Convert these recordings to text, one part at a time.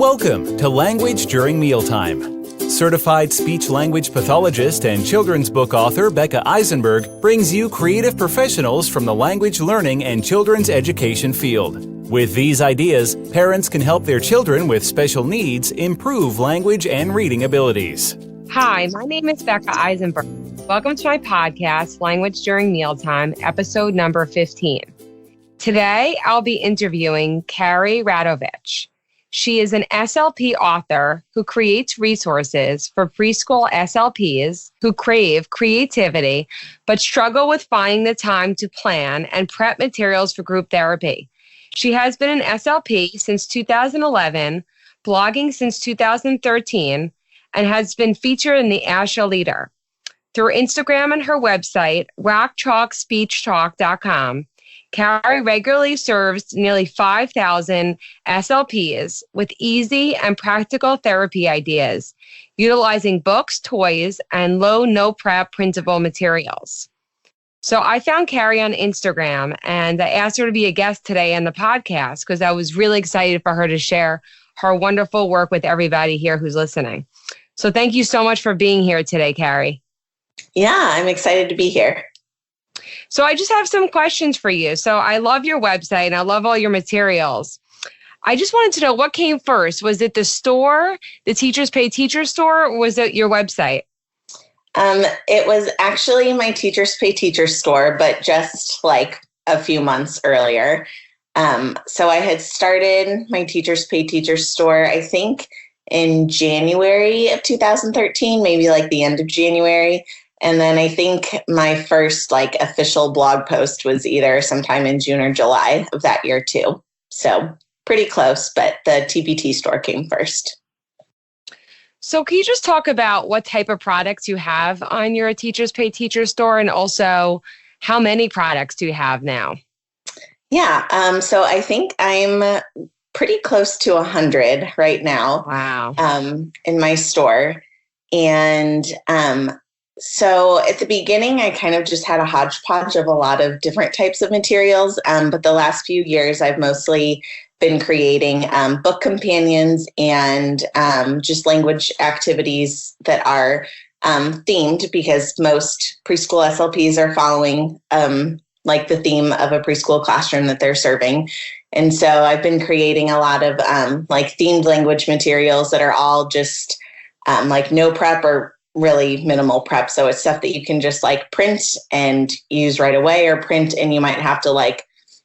Welcome to Language During Mealtime. Certified speech-language pathologist and children's book author Becca Eisenberg brings you creative professionals from the language learning and children's education field. With these ideas, parents can help their children with special needs improve language and reading abilities. Hi, my name is Becca Eisenberg. Welcome to my podcast, Language During Mealtime, episode number 15. Today, I'll be interviewing Kari Radovich. She is an SLP author who creates resources for preschool SLPs who crave creativity but struggle with finding the time to plan and prep materials for group therapy. She has been an SLP since 2011, blogging since 2013, and has been featured in the Asha Leader. Through Instagram and her website, rockchalkspeechtalk.com, Kari regularly serves nearly 5,000 SLPs with easy and practical therapy ideas, utilizing books, toys, and low, no prep printable materials. So I found Kari on Instagram and I asked her to be a guest today on the podcast because I was really excited for her to share her wonderful work with everybody here who's listening. So thank you so much for being here today, Kari. Yeah, I'm excited to be here. So I just have some questions for you. So I love your website and I love all your materials. I just wanted to know what came first. Was it the store, the Teachers Pay Teachers store, or was it your website? It was actually my Teachers Pay Teachers store, but just like a few months earlier. So I had started my Teachers Pay Teachers store, I think in January of 2013, maybe like the end of January. And then I think my first like official blog post was either sometime in June or July of that year too. So pretty close, but the TPT store came first. So can you just talk about what type of products you have on your Teachers Pay Teachers store, and also how many products do you have now? Yeah, so I think I'm pretty close to 100 right now. Wow. In my store. And so at the beginning, I kind of just had a hodgepodge of a lot of different types of materials. But the last few years, I've mostly been creating book companions and just language activities that are themed, because most preschool SLPs are following like the theme of a preschool classroom that they're serving. And so I've been creating a lot of like themed language materials that are all just like no prep or really minimal prep. So it's stuff that you can just like print and use right away, or print and you might have to like,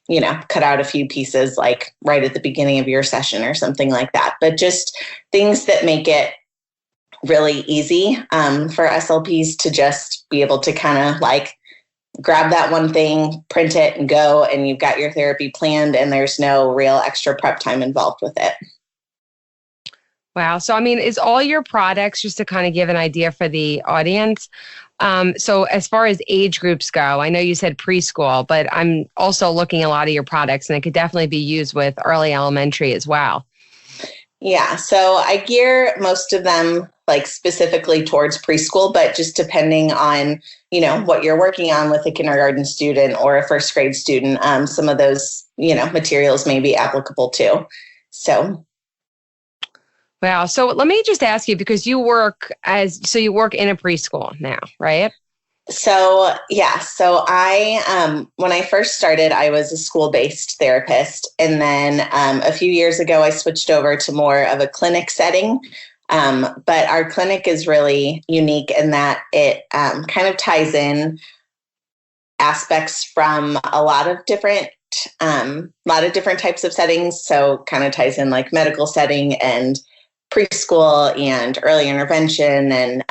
you know, cut out a few pieces like right at the beginning of your session or something like that. But just things that make it really easy for SLPs to just be able to kind of like grab that one thing, print it and go, and you've got your therapy planned and there's no real extra prep time involved with it. Wow. So, I mean, is all your products, just to kind of give an idea for the audience? So as far as age groups go, I know you said preschool, but I'm also looking at a lot of your products and it could definitely be used with early elementary as well. Yeah. So I gear most of them like specifically towards preschool, but just depending on, you know, what you're working on with a kindergarten student or a first grade student, some of those, you know, materials may be applicable too. So. Wow. So let me just ask you, because you work in a preschool now, right? So, yeah. So I, when I first started, I was a school-based therapist. And then a few years ago, I switched over to more of a clinic setting. But our clinic is really unique in that it kind of ties in aspects from a lot of different types of settings. So kind of ties in like medical setting and preschool and early intervention and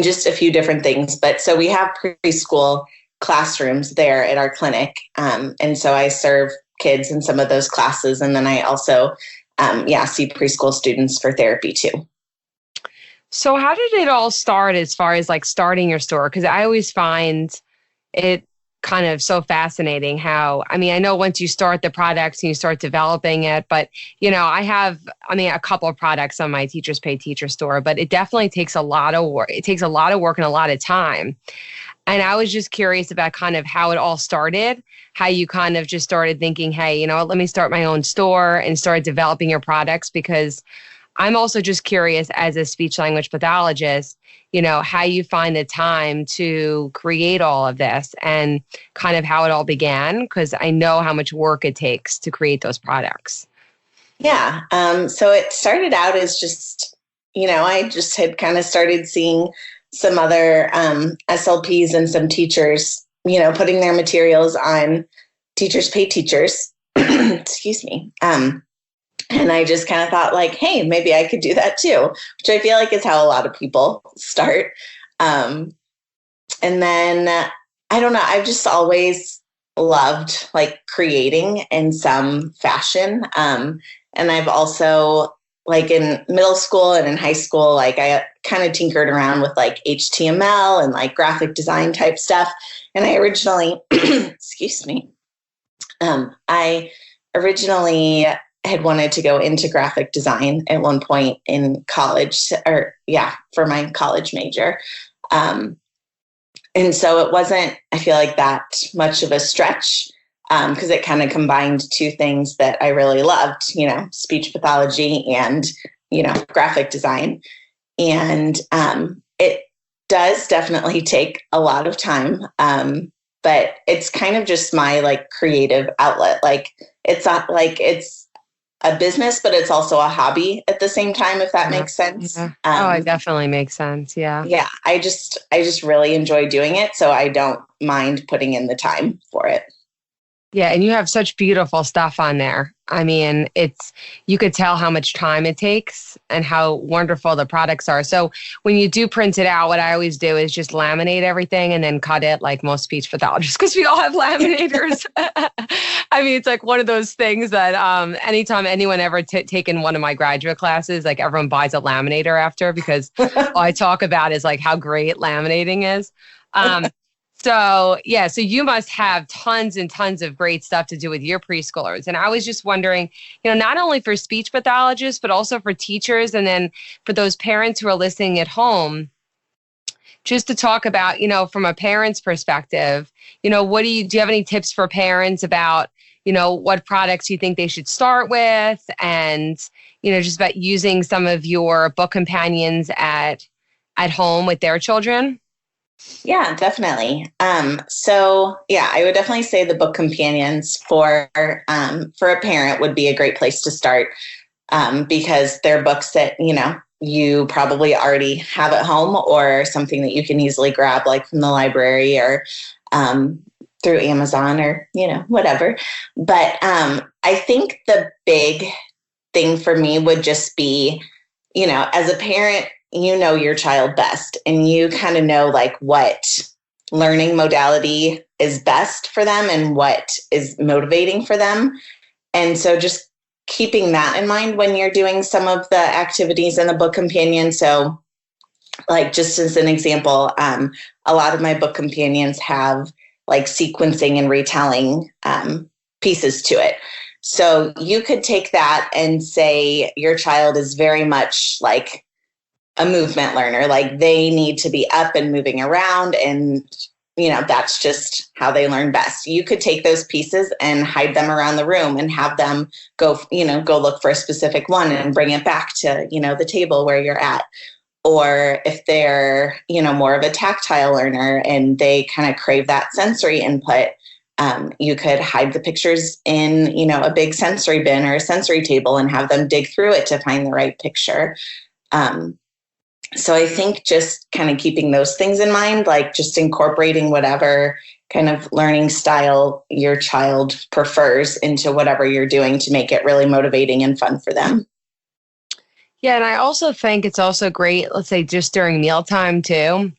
just a few different things. But so we have preschool classrooms there at our clinic. And so I serve kids in some of those classes. And then I also, see preschool students for therapy too. So how did it all start as far as like starting your store? Because I always find it kind of so fascinating how, I mean, I know once you start the products and you start developing it, but, you know, I have a couple of products on my Teachers Pay Teacher store, but it definitely takes a lot of work. It takes a lot of work and a lot of time. And I was just curious about kind of how it all started, how you kind of just started thinking, hey, you know what, let me start my own store and start developing your products, because I'm also just curious as a speech language pathologist, you know, how you find the time to create all of this and kind of how it all began, because I know how much work it takes to create those products. Yeah. So it started out as just, I just had kind of started seeing some other SLPs and some teachers, putting their materials on Teachers Pay Teachers. Excuse me. And I just kind of thought like, hey, maybe I could do that too, which I feel like is how a lot of people start. And then I don't know, I've just always loved like creating in some fashion. And I've also, like in middle school and in high school, like I kind of tinkered around with like HTML and like graphic design type stuff. And I originally, excuse me, I originally had wanted to go into graphic design at one point in college, for my college major. And so it wasn't, I feel like, that much of a stretch, because it kind of combined two things that I really loved, speech pathology and, graphic design. And it does definitely take a lot of time, but it's kind of just my like creative outlet. Like it's not like it's a business, but it's also a hobby at the same time, if that makes sense. Yeah. It definitely makes sense. Yeah. Yeah. I just really enjoy doing it. So I don't mind putting in the time for it. Yeah. And you have such beautiful stuff on there. I mean, you could tell how much time it takes and how wonderful the products are. So when you do print it out, what I always do is just laminate everything and then cut it like most speech pathologists, because we all have laminators. I mean, it's like one of those things that anytime anyone ever taken one of my graduate classes, like everyone buys a laminator after, because all I talk about is like how great laminating is. So you must have tons and tons of great stuff to do with your preschoolers. And I was just wondering, not only for speech pathologists, but also for teachers, and then for those parents who are listening at home, just to talk about, from a parent's perspective, what do you have any tips for parents about, what products you think they should start with, and, just about using some of your book companions at home with their children? Yeah, definitely. I would definitely say the book companions for a parent would be a great place to start, because they're books that, you probably already have at home, or something that you can easily grab like from the library or through Amazon or, whatever. But I think the big thing for me would just be, as a parent, your child best, and you kind of know like what learning modality is best for them and what is motivating for them. And so just keeping that in mind when you're doing some of the activities in the book companion. So like, just as an example, a lot of my book companions have like sequencing and retelling pieces to it. So you could take that and say your child is very much like a movement learner, like they need to be up and moving around, and that's just how they learn best. You could take those pieces and hide them around the room and have them go look for a specific one and bring it back to the table where you're at. Or if they're more of a tactile learner and they kind of crave that sensory input, you could hide the pictures in a big sensory bin or a sensory table and have them dig through it to find the right picture. So I think just kind of keeping those things in mind, like just incorporating whatever kind of learning style your child prefers into whatever you're doing to make it really motivating and fun for them. Yeah, and I also think it's also great, let's say just during mealtime too,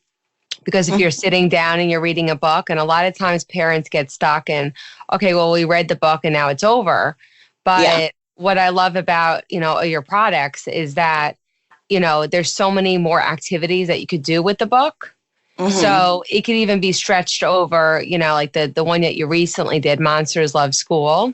because if you're sitting down and you're reading a book, and a lot of times parents get stuck in, okay, well, we read the book and now it's over. But what I love about, your products is that there's so many more activities that you could do with the book. Mm-hmm. So it could even be stretched over, like the one that you recently did, Monsters Love School.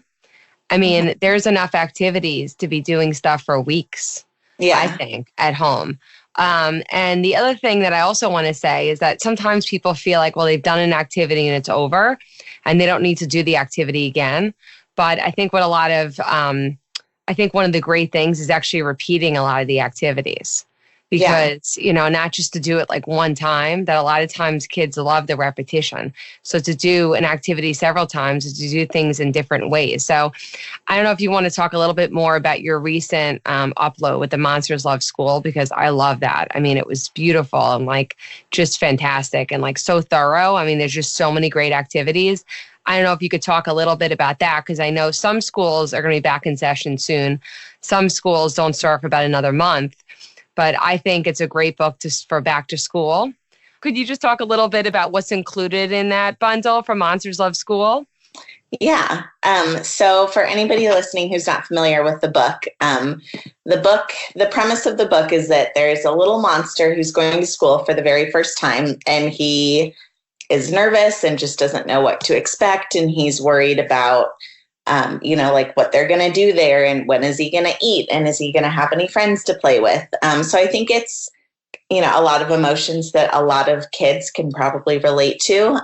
I mean, there's enough activities to be doing stuff for weeks, I think, at home. And the other thing that I also want to say is that sometimes people feel like, well, they've done an activity and it's over and they don't need to do the activity again. But I think I think one of the great things is actually repeating a lot of the activities because, not just to do it like one time, that a lot of times kids love the repetition. So to do an activity several times is to do things in different ways. So I don't know if you want to talk a little bit more about your recent upload with the Monsters Love School, because I love that. I mean, it was beautiful and like just fantastic and like so thorough. I mean, there's just so many great activities. I don't know if you could talk a little bit about that, because I know some schools are going to be back in session soon. Some schools don't start for about another month, but I think it's a great book for back to school. Could you just talk a little bit about what's included in that bundle from Monsters Love School? Yeah. So for anybody listening who's not familiar with the book, the premise of the book is that there's a little monster who's going to school for the very first time, and he is nervous and just doesn't know what to expect. And he's worried about, like what they're going to do there and when is he going to eat and is he going to have any friends to play with? So I think it's, a lot of emotions that a lot of kids can probably relate to,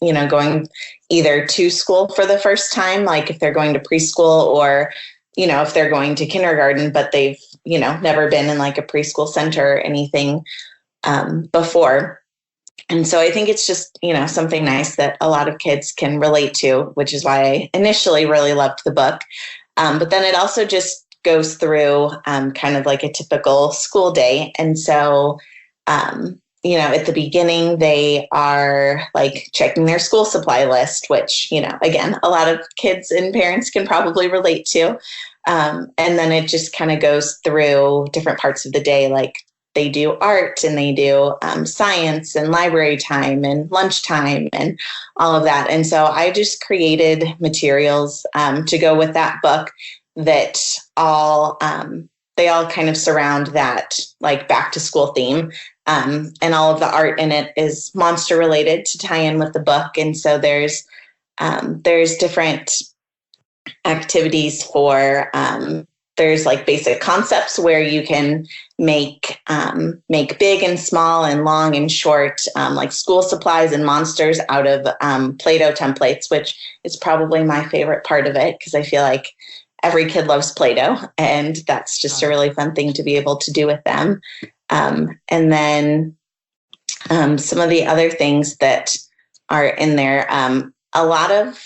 going either to school for the first time, like if they're going to preschool or, if they're going to kindergarten, but they've, never been in like a preschool center or anything before. And so I think it's just, something nice that a lot of kids can relate to, which is why I initially really loved the book. But then it also just goes through kind of like a typical school day. And so, at the beginning, they are like checking their school supply list, which, again, a lot of kids and parents can probably relate to. And then it just kind of goes through different parts of the day, like they do art and they do science and library time and lunchtime and all of that. And so I just created materials to go with that book that they all kind of surround that like back to school theme. And all of the art in it is monster related to tie in with the book. And so there's different activities for there's like basic concepts where you can make big and small and long and short, like school supplies and monsters out of Play-Doh templates, which is probably my favorite part of it because I feel like every kid loves Play-Doh, and that's just a really fun thing to be able to do with them. And then some of the other things that are in there, a lot of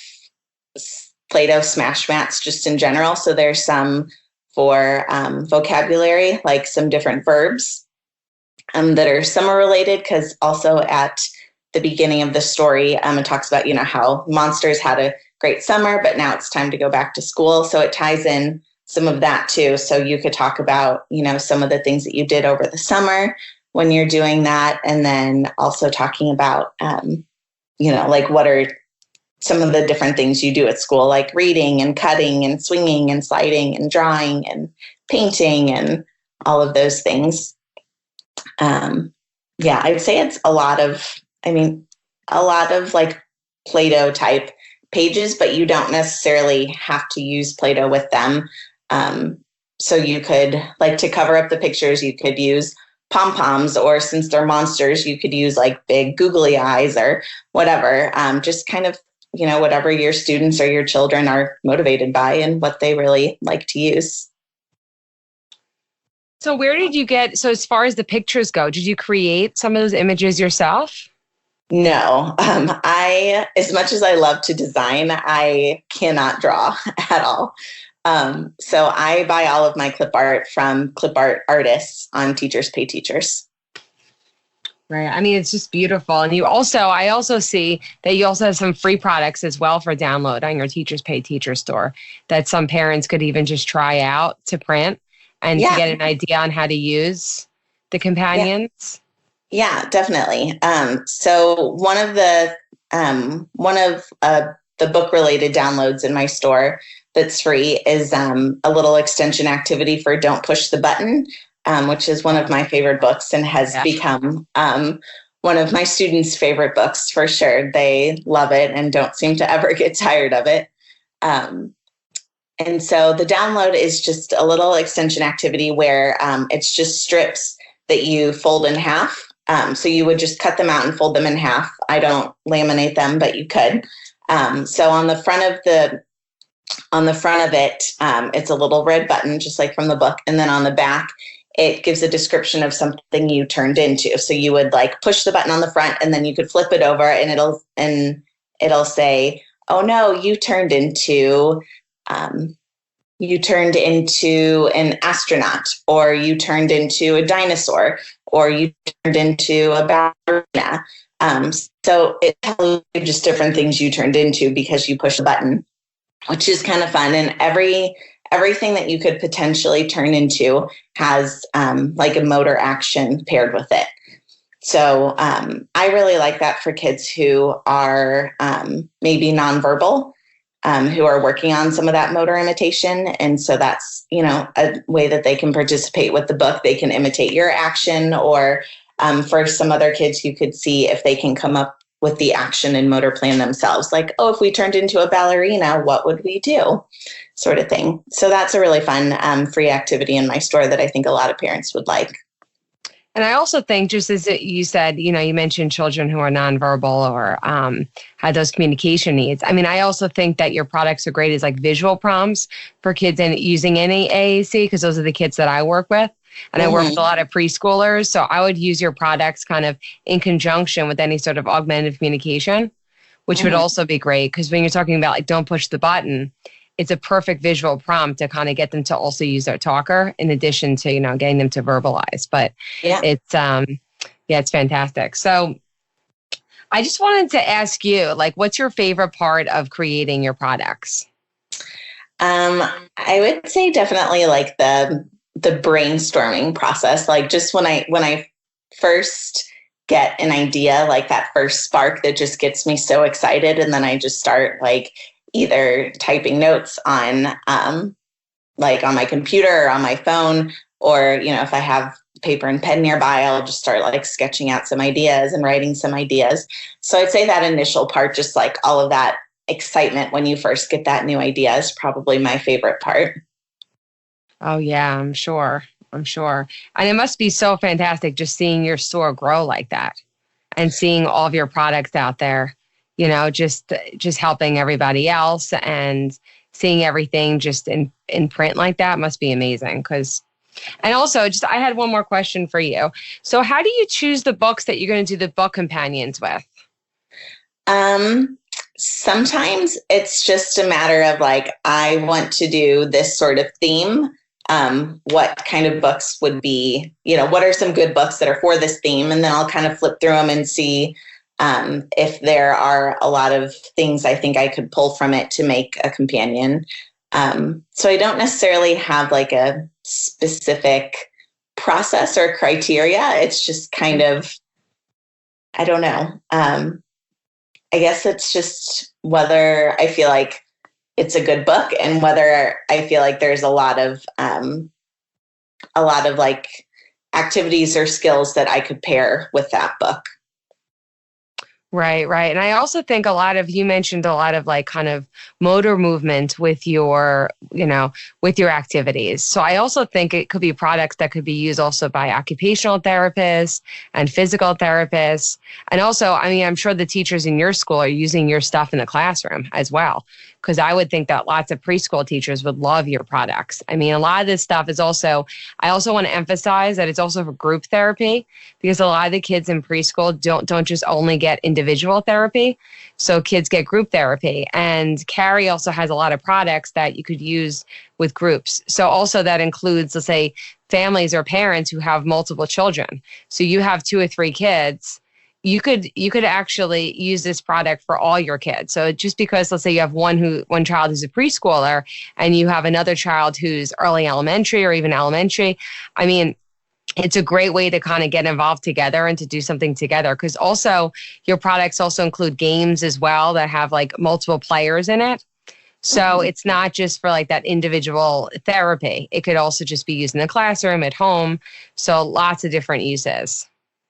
Play-Doh smash mats just in general. So there's some for vocabulary, like some different verbs that are summer related, because also at the beginning of the story, it talks about, how monsters had a great summer, but now it's time to go back to school. So it ties in some of that too. So you could talk about, some of the things that you did over the summer when you're doing that. And then also talking about, like what are some of the different things you do at school, like reading and cutting and swinging and sliding and drawing and painting and all of those things. I'd say it's a lot of like Play-Doh type pages, but you don't necessarily have to use Play-Doh with them. So you could, like, to cover up the pictures, you could use pom-poms, or since they're monsters, you could use like big googly eyes or whatever. Just kind of, whatever your students or your children are motivated by and what they really like to use. So so as far as the pictures go, did you create some of those images yourself? No, as much as I love to design, I cannot draw at all. So I buy all of my clip art from clip art artists on Teachers Pay Teachers. Right. I mean, it's just beautiful. And I also see that you also have some free products as well for download on your Teachers Pay Teacher store that some parents could even just try out to print and to get an idea on how to use the companions. Yeah, definitely. So one of the book related downloads in my store that's free is a little extension activity for Don't Push the Button, which is one of my favorite books and has become one of my students' favorite books for sure. They love it and don't seem to ever get tired of it. And so the download is just a little extension activity where it's just strips that you fold in half. So you would just cut them out and fold them in half. I don't laminate them, but you could. So on the front of it, it's a little red button, just like from the book. And then on the back, it gives a description of something you turned into. So you would like push the button on the front, and then you could flip it over, and it'll say, "Oh no, you turned into an astronaut, or you turned into a dinosaur, or you turned into a ballerina." So it tells you just different things you turned into because you push the button, which is kind of fun. And everything that you could potentially turn into has like a motor action paired with it. So I really like that for kids who are maybe nonverbal, who are working on some of that motor imitation. And so that's, a way that they can participate with the book. They can imitate your action, or for some other kids, you could see if they can come up with the action and motor plan themselves. Like, oh, if we turned into a ballerina, what would we do? Sort of thing. So that's a really fun free activity in my store that I think a lot of parents would like. And I also think, just as you said, you mentioned children who are nonverbal or had those communication needs. I mean, I also think that your products are great as like visual prompts for kids and using any AAC, because those are the kids that I work with. And I work with a lot of preschoolers. So I would use your products kind of in conjunction with any sort of augmented communication, which would also be great. Because when you're talking about like, don't push the button, it's a perfect visual prompt to kind of get them to also use their talker in addition to, getting them to verbalize. But it's fantastic. So I just wanted to ask you, like, what's your favorite part of creating your products? I would say definitely like the brainstorming process. Like just when I first get an idea, like that first spark that just gets me so excited. And then I just start like either typing notes on like on my computer or on my phone, or, if I have paper and pen nearby, I'll just start like sketching out some ideas and writing some ideas. So I'd say that initial part, just like all of that excitement when you first get that new idea, is probably my favorite part. Oh, yeah, I'm sure. And it must be so fantastic just seeing your store grow like that and seeing all of your products out there, just helping everybody else and seeing everything just in print like that must be amazing. And also, I had one more question for you. So how do you choose the books that you're going to do the book companions with? Sometimes it's just a matter of like, I want to do this sort of theme. What kind of books would be, what are some good books that are for this theme? And then I'll kind of flip through them and see if there are a lot of things I think I could pull from it to make a companion. So I don't necessarily have like a specific process or criteria. It's just kind of, I don't know. I guess it's just whether I feel like it's a good book and whether I feel like there's a lot of like activities or skills that I could pair with that book. Right. And I also think you mentioned a lot of like kind of motor movement with your, with your activities. So I also think it could be products that could be used also by occupational therapists and physical therapists. And also, I mean, I'm sure the teachers in your school are using your stuff in the classroom as well, because I would think that lots of preschool teachers would love your products. I mean, a lot of this stuff is also, I also want to emphasize that it's also for group therapy, because a lot of the kids in preschool don't just only get individual therapy. So kids get group therapy. And Kari also has a lot of products that you could use with groups. So also that includes, let's say, families or parents who have multiple children. So you have 2 or 3 kids. You could actually use this product for all your kids. So just because, let's say you have one child who's a preschooler and you have another child who's early elementary or even elementary, I mean, it's a great way to kind of get involved together and to do something together. Because also your products also include games as well that have like multiple players in it. So it's not just for like that individual therapy. It could also just be used in the classroom, at home. So lots of different uses.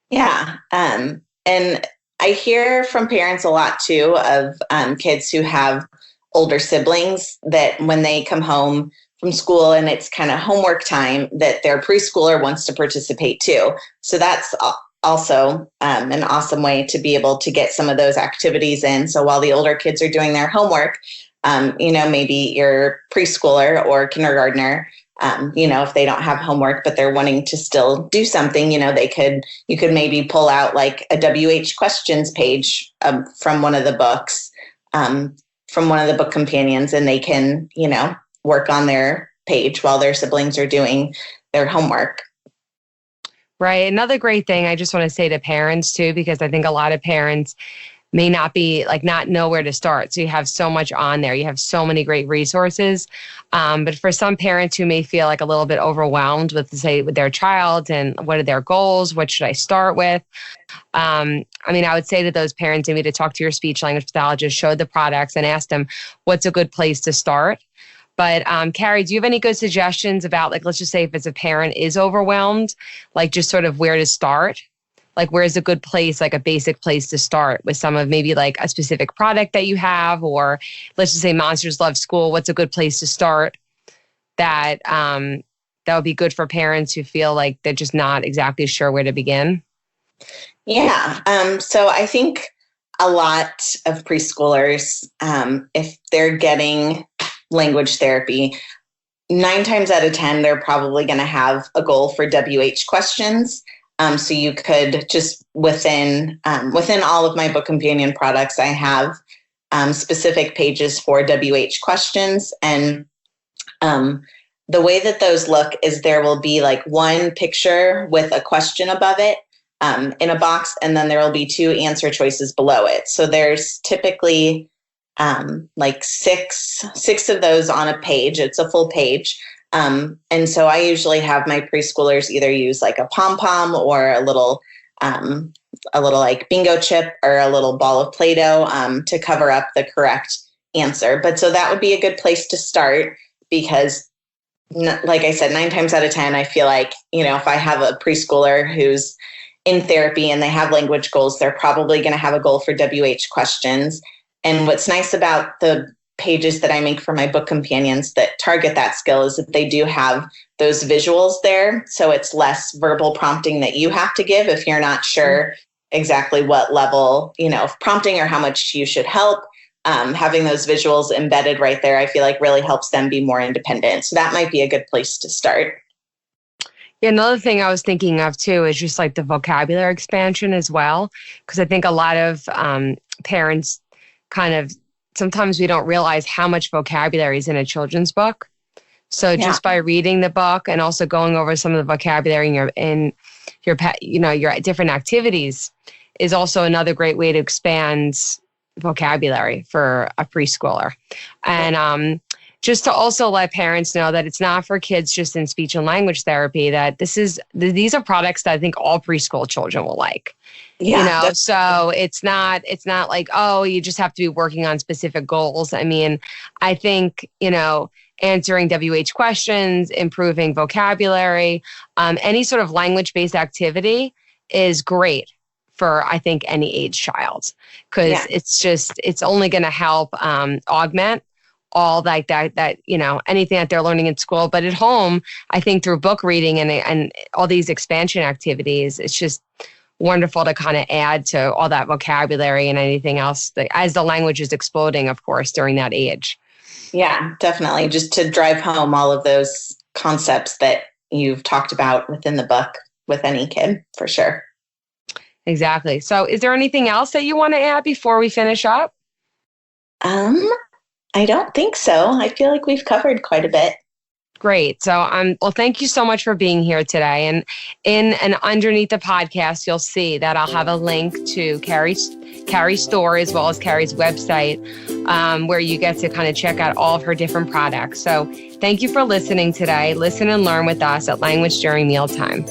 Yeah. And I hear from parents a lot too of kids who have older siblings, that when they come home from school and it's kind of homework time, that their preschooler wants to participate too. So that's also an awesome way to be able to get some of those activities in. So while the older kids are doing their homework, maybe your preschooler or kindergartner, if they don't have homework, but they're wanting to still do something, you could maybe pull out like a WH questions page from one of the books, from one of the book companions, and they can, work on their page while their siblings are doing their homework. Right. Another great thing I just want to say to parents too, because I think a lot of parents may not know where to start. So you have so much on there. You have so many great resources. But for some parents who may feel like a little bit overwhelmed with their child and what are their goals? What should I start with? I would say to those parents, maybe to talk to your speech language pathologist, show the products and ask them what's a good place to start. But Kari, do you have any good suggestions about, let's just say if it's a parent is overwhelmed, just sort of where to start? Where's a good place, a basic place to start with some of maybe a specific product that you have, or let's just say Monsters Love School. What's a good place to start that would be good for parents who feel like they're just not exactly sure where to begin? Yeah. So I think a lot of preschoolers, if they're getting language therapy, 9 times out of 10, they're probably going to have a goal for WH questions. So you could just within all of my book companion products, I have specific pages for WH questions. And the way that those look is there will be one picture with a question above it in a box, and then there will be 2 answer choices below it. So there's typically six of those on a page. It's a full page. And so I usually have my preschoolers either use a pom-pom or a little bingo chip or a little ball of Play-Doh to cover up the correct answer. But so that would be a good place to start because, like I said, 9 times out of 10, I feel like, if I have a preschooler who's in therapy and they have language goals, they're probably going to have a goal for WH questions. And what's nice about the pages that I make for my book companions that target that skill is that they do have those visuals there. So it's less verbal prompting that you have to give if you're not sure exactly what level, of prompting or how much you should help. Having those visuals embedded right there, I feel like really helps them be more independent. So that might be a good place to start. Yeah, another thing I was thinking of too is just the vocabulary expansion as well. Because I think a lot of parents sometimes we don't realize how much vocabulary is in a children's book. So just by reading the book and also going over some of the vocabulary in your different activities is also another great way to expand vocabulary for a preschooler. And just to also let parents know that it's not for kids just in speech and language therapy, that these are products that I think all preschool children will like. Yeah, so it's not like, oh, you just have to be working on specific goals. I think, answering WH questions, improving vocabulary, any sort of language-based activity is great for, I think, any age child, because it's only going to help augment all that, anything that they're learning in school. But at home, I think through book reading and all these expansion activities, it's just wonderful to kind of add to all that vocabulary and anything else as the language is exploding, of course, during that age. Yeah, definitely. Just to drive home all of those concepts that you've talked about within the book with any kid, for sure. Exactly. So is there anything else that you want to add before we finish up? I don't think so. I feel like we've covered quite a bit. Great. So, well, thank you so much for being here today. And underneath the podcast, you'll see that I'll have a link to Kari's store as well as Kari's website, where you get to kind of check out all of her different products. So thank you for listening today. Listen and learn with us at Language During Mealtime.